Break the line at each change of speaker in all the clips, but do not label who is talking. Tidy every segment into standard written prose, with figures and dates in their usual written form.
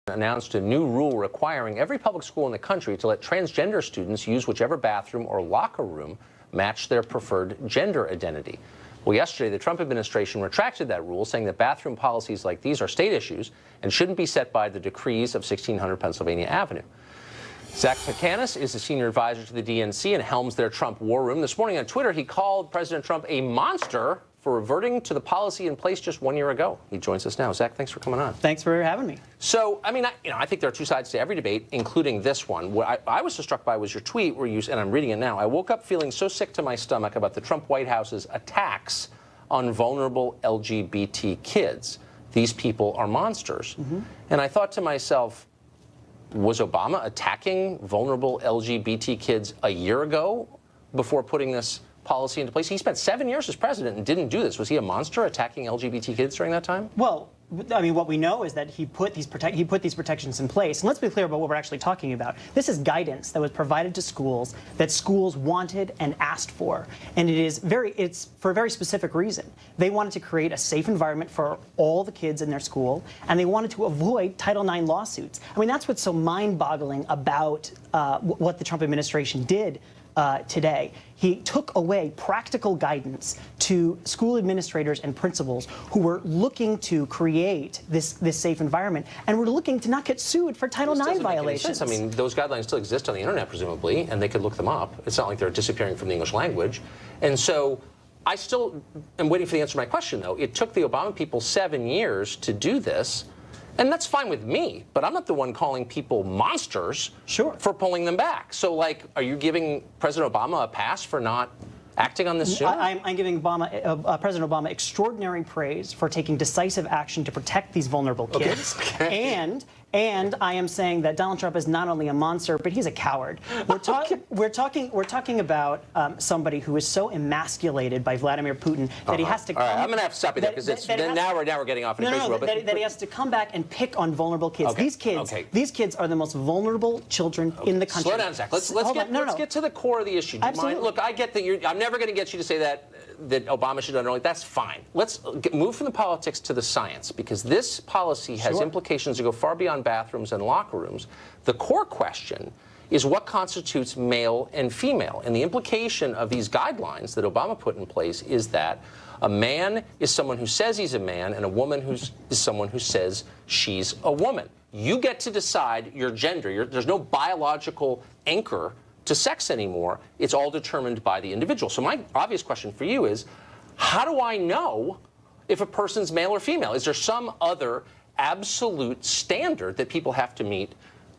Announced a new rule requiring every public school in the country to let transgender students use whichever bathroom or locker room match their preferred gender identity. Well, yesterday, the Trump administration retracted that rule, saying that bathroom policies like these are state issues and shouldn't be set by the decrees of 1600 Pennsylvania Avenue. Zach Pecanis is a senior advisor to the DNC and helms their Trump war room. This morning on Twitter, he called President Trump a monster for reverting to the policy in place just 1 year ago. He joins us now. Zach, thanks for coming on.
Thanks for having me.
So, I mean, I think there are two sides to every debate, including this one. What I was so struck by was your tweet where you, and I'm reading it now, I woke up feeling so sick to my stomach about the Trump White House's attacks on vulnerable LGBT kids. These people are monsters. And I thought to myself, was Obama attacking vulnerable LGBT kids a year ago before putting this policy into place? He spent 7 years as president and didn't do this. Was he a monster attacking LGBT kids during that time?
Well, I mean, what we know is that he put these protections in place. And let's be clear about what we're actually talking about. This is guidance that was provided to schools that schools wanted and asked for. And it's for a very specific reason. They wanted to create a safe environment for all the kids in their school, and they wanted to avoid Title IX lawsuits. I mean, that's what's so mind-boggling about what the Trump administration did today. He took away practical guidance to school administrators and principals who were looking to create this safe environment and were looking to not get sued for Title IX violations.
I mean, those guidelines still exist on the internet, presumably, and they could look them up. It's not like they're disappearing from the English language. And so I still am waiting for the answer to my question, though. It took the Obama people 7 years to do this. And that's fine with me, but I'm not the one calling people monsters for pulling them back. So, like, are you giving President Obama a pass for not acting on this sooner?
I'm giving President Obama extraordinary praise for taking decisive action to protect these vulnerable kids. And I am saying that Donald Trump is not only a monster, but he's a coward. We're talking about somebody who is so emasculated by Vladimir Putin that he has to come.
All right, I'm going to have to stop you there because now we're getting off in a crazy world.
That he has to come back and pick on vulnerable kids. These kids are the most vulnerable children in the country.
Slow down, Zach. Let's get to the core of the issue. Do you mind? Look, I get that I'm never going to get you to say that Obama should have done early. That's fine. Let's move from the politics to the science, because this policy has implications that go far beyond bathrooms and locker rooms. The core question is what constitutes male and female. And the implication of these guidelines that Obama put in place is that a man is someone who says he's a man, and a woman is someone who says she's a woman. You get to decide your gender. There's no biological anchor to sex anymore. It's all determined by the individual. So my obvious question for you is, how do I know if a person's male or female? Is there some other absolute standard that people have to meet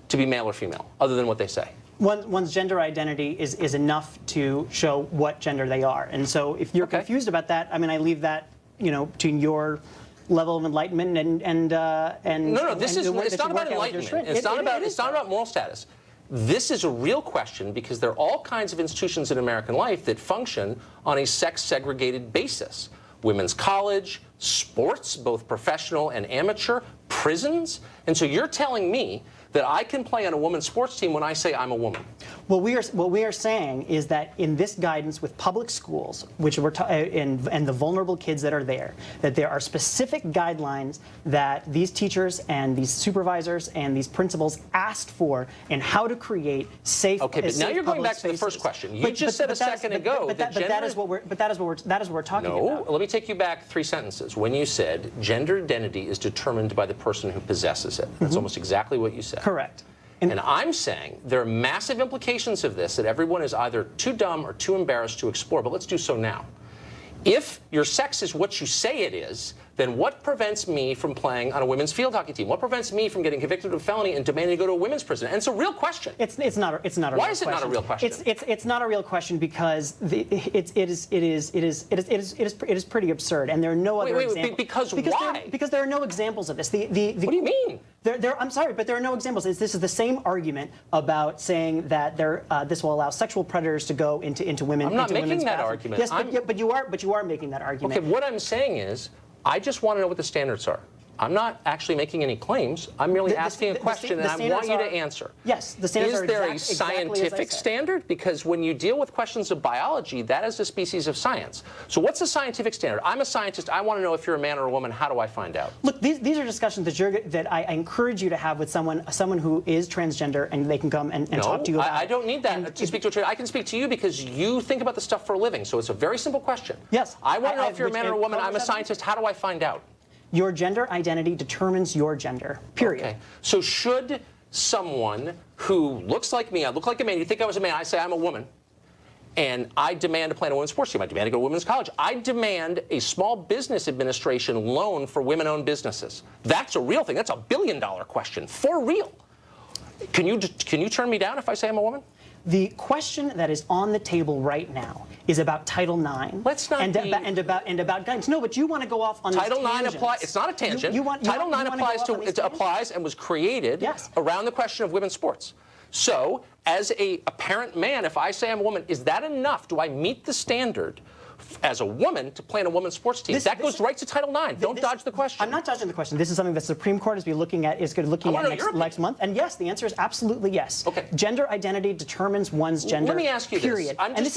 to be male or female, other than what they say?
One's gender identity is enough to show what gender they are. And so if you're confused about that, I mean, I leave that, to your level of enlightenment and
no, it's not about enlightenment. It's not about moral status. This is a real question because there are all kinds of institutions in American life that function on a sex-segregated basis. Women's college, sports, both professional and amateur, prisons. And so you're telling me that I can play on a women's sports team when I say I'm a woman.
What we are saying is that in this guidance with public schools, which and the vulnerable kids that are there, that there are specific guidelines that these teachers and these supervisors and these principals asked for in how to create safe.
But now you're going back to the first question. You just said a second ago that
that is what we're talking about.
No, let me take you back 3 sentences. When you said gender identity is determined by the person who possesses it. That's almost exactly what you said.
Correct.
And I'm saying there are massive implications of this that everyone is either too dumb or too embarrassed to explore, but let's do so now. If your sex is what you say it is, then what prevents me from playing on a women's field hockey team? What prevents me from getting convicted of a felony and demanding to go to a women's prison? And it's a real question.
It's not a real question.
Why is it not a real question?
It's not a real question because it is pretty absurd, and there are no other examples.
Because why?
Because there are no examples of this. What
do you mean?
I'm sorry, but there are no examples. This is the same argument about saying that this will allow sexual predators to go into women.
I'm not making that argument.
Yes, but you are making that argument.
Okay, what I'm saying is, I just want to know what the standards are. I'm not actually making any claims. I'm merely asking a question, and I want you to answer.
Yes, the standards are
Is there a scientific standard? Because when you deal with questions of biology, that is a species of science. So what's the scientific standard? I'm a scientist. I want to know if you're a man or a woman. How do I find out?
Look, these are discussions that I encourage you to have with someone who is transgender, and they can come and talk to you about.
I don't need that to speak to a trans. I can speak to you because you think about the stuff for a living. So it's a very simple question.
Yes.
I want to know if you're a man or a woman. I'm a scientist. How do I find out?
Your gender identity determines your gender, period.
Okay. So should someone who looks like me, I look like a man, you think I was a man, I say I'm a woman, and I demand to play in a women's sports team, I demand to go to women's college, I demand a small business administration loan for women-owned businesses. That's a real thing. That's a billion-dollar question, for real. Can you turn me down if I say I'm a woman?
The question that is on the table right now is about Title IX.
Let's not
and about guidance. No, but you want to go off on
Title IX applies. It's not a tangent. Title IX applies and was created around the question of women's sports. So, as a apparent man, if I say I'm a woman, is that enough? Do I meet the standard as a woman to play in a women's sports team? That goes right to Title IX. Don't dodge the question.
I'm not dodging the question. This is something the Supreme Court is looking at next month. And yes, the answer is absolutely yes.
Okay.
Gender identity determines one's gender.
Let me ask you
period.
this.
And this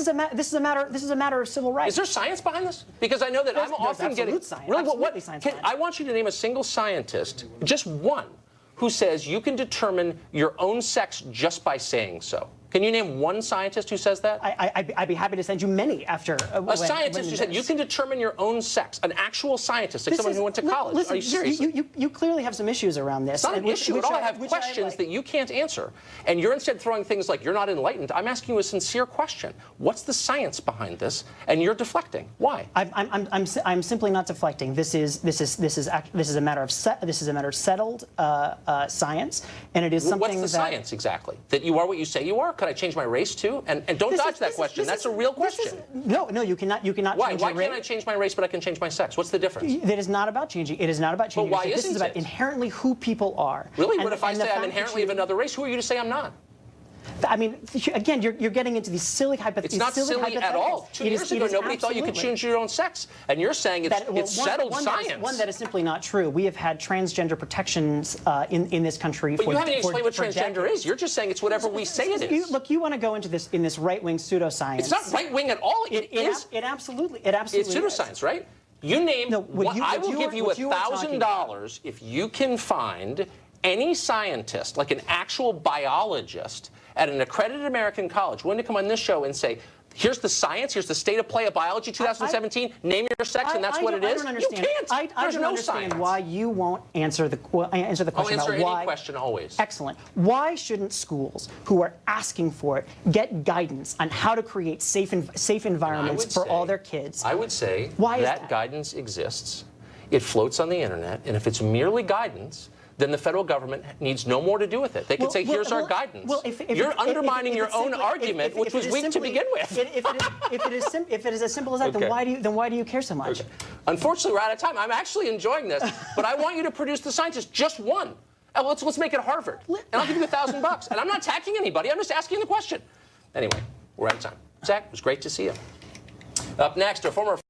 is a matter of civil rights.
Is there science behind this? Because I know that I'm often getting
science.
Really,
absolutely science.
I want you to name a single scientist, just one, who says you can determine your own sex just by saying so. Can you name one scientist who says that?
I'd be happy to send you many after.
A scientist who said you can determine your own sex. An actual scientist, like someone who went to college.
Listen,
are you serious?
You clearly have some issues around this.
It's not an issue at all. I have questions that you can't answer. And you're instead throwing things like you're not enlightened. I'm asking you a sincere question. What's the science behind this? And you're deflecting. Why?
I'm simply not deflecting. This is a matter of settled science, and it is something.
What's the science exactly? That you are what you say you are? Could I change my race too? And don't dodge that question. That's a real question.
No, you cannot.
Why?
Change
Why
your race.
can't I change my race, but I can change my sex? What's the difference?
It is not about changing. It is not about changing.
But why
this
isn't
is about
it?
inherently who people are.
Really? What if I say I'm inherently of another race? Who are you to say I'm not?
I mean, again, you're getting into these silly hypotheticals.
It's not silly at all. 2 years ago, nobody thought you could choose your own sex. And you're saying it's settled science.
One that is simply not true. We have had transgender protections in this country
but
for
decades. But you haven't explained what transgender
decades.
is. You're just saying it's whatever we say it is.
Look, you want to go into this in this right-wing pseudoscience.
It's not right-wing at all. It is.
It absolutely
It's pseudoscience, right? You name. I will give you $1,000 if you can find any scientist, like an actual biologist, at an accredited American college willing to come on this show and say, here's the science, here's the state of play of biology 2017, name your sex, and that's what it is?
I don't understand.
You can't. There's no science.
Why you won't answer the question
I'll answer
about why.
any question always.
Excellent. Why shouldn't schools who are asking for it get guidance on how to create safe environments for all their kids?
I would say that guidance exists. It floats on the internet, and if it's merely guidance, then the federal government needs no more to do with it. They could say, here's our guidance. You're undermining your own argument, which was weak to begin with.
If it is as simple as that, then why do you care so much?
Okay. Unfortunately, we're out of time. I'm actually enjoying this, but I want you to produce the scientist, just one. Let's make it Harvard, and I'll give you $1,000. And I'm not attacking anybody. I'm just asking the question. Anyway, we're out of time. Zach, it was great to see you. Up next, a former